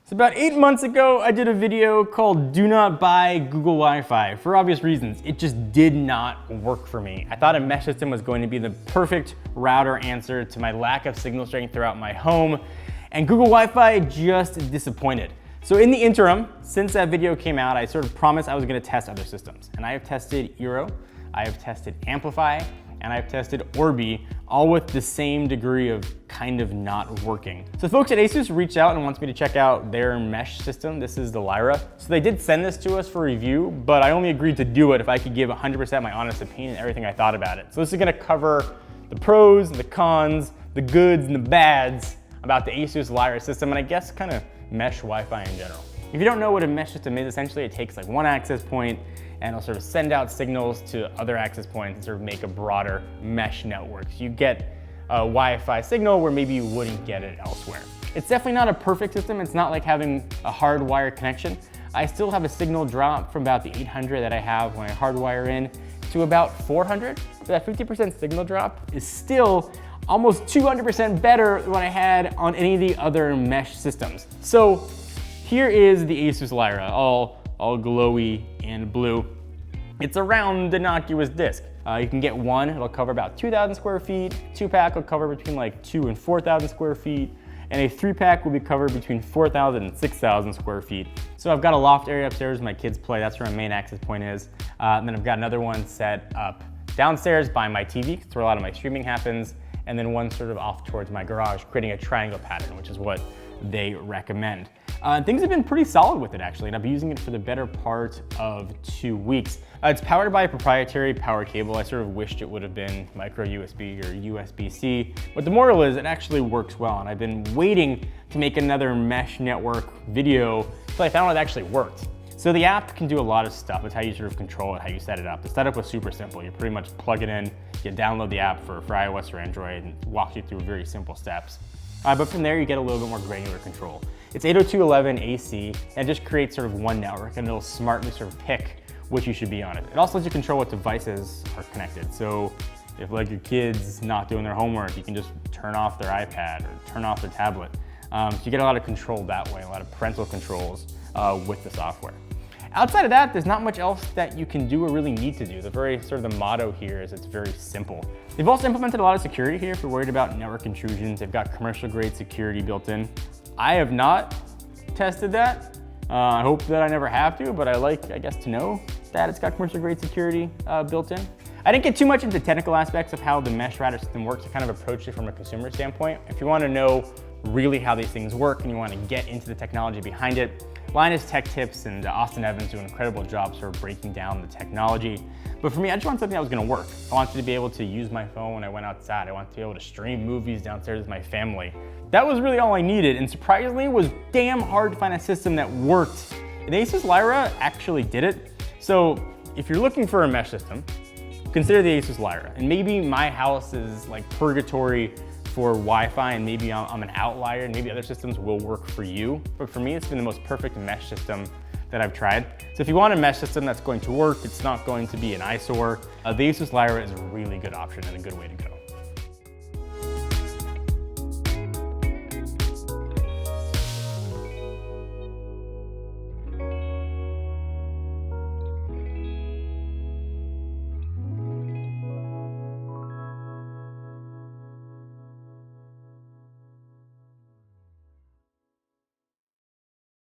So about 8 months ago, I did a video called Do Not Buy Google Wi-Fi. For obvious reasons, it just did not work for me. I thought a mesh system was going to be the perfect router answer to my lack of signal strength throughout my home, and Google Wi-Fi just disappointed. So in the interim, since that video came out, I sort of promised I was gonna test other systems. And I have tested Eero, I have tested Amplify, and I've tested Orbi, all with the same degree of kind of not working. So folks at Asus reached out and wants me to check out their mesh system. This is the Lyra. So they did send this to us for review, but I only agreed to do it if I could give 100% my honest opinion and everything I thought about it. So this is gonna cover the pros, the cons, the goods and the bads about the Asus Lyra system, and I guess kind of mesh Wi-Fi in general. If you don't know what a mesh system is, essentially it takes like one access point and it'll sort of send out signals to other access points and sort of make a broader mesh network. So you get a Wi-Fi signal where maybe you wouldn't get it elsewhere. It's definitely not a perfect system. It's not like having a hardwired connection. I still have a signal drop from about the 800 that I have when I hardwire in to about 400. But that 50% signal drop is still almost 200% better than what I had on any of the other mesh systems. So here is the Asus Lyra, all glowy and blue. It's a round, innocuous disc. You can get one, it'll cover about 2,000 square feet. 2-pack will cover between like 2,000 and 4,000 square feet. And a 3-pack will be covered between 4,000 and 6,000 square feet. So I've got a loft area upstairs where my kids play. That's where my main access point is. And then I've got another one set up downstairs by my TV. That's where a lot of my streaming happens. And then one sort of off towards my garage, creating a triangle pattern, which is what they recommend. Things have been pretty solid with it actually, and I've been using it for the better part of 2 weeks. It's powered by a proprietary power cable. I sort of wished it would have been micro USB or USB-C, but the moral is it actually works well, and I've been waiting to make another mesh network video until I found out it actually worked. So the app can do a lot of stuff. It's how you sort of control it, how you set it up. The setup was super simple. You pretty much plug it in, you download the app for iOS or Android, and it walks you through very simple steps. But from there, you get a little bit more granular control. It's 802.11 AC, and it just creates sort of one network, and it'll smartly sort of pick which you should be on it. It also lets you control what devices are connected. So if like your kid's not doing their homework, you can just turn off their iPad or turn off their tablet. So you get a lot of control that way, a lot of parental controls with the software. Outside of that, there's not much else that you can do or really need to do. The very sort of the motto here is it's very simple. They've also implemented a lot of security here if you're worried about network intrusions. They've got commercial grade security built in. I have not tested that. I hope that I never have to, but I guess to know that it's got commercial grade security built in. I didn't get too much into technical aspects of how the mesh router system works. I kind of approached it from a consumer standpoint. If you want to know really how these things work and you want to get into the technology behind it, Linus Tech Tips and Austin Evans do an incredible job sort of breaking down the technology. But for me, I just wanted something that was going to work. I wanted to be able to use my phone when I went outside. I wanted to be able to stream movies downstairs with my family. That was really all I needed, and surprisingly, it was damn hard to find a system that worked. And Asus Lyra actually did it. So if you're looking for a mesh system, consider the Asus Lyra. And maybe my house is like purgatory for Wi-Fi, and maybe I'm an outlier, and maybe other systems will work for you. But for me, it's been the most perfect mesh system that I've tried. So if you want a mesh system that's going to work, it's not going to be an eyesore, the Asus Lyra is a really good option and a good way to go.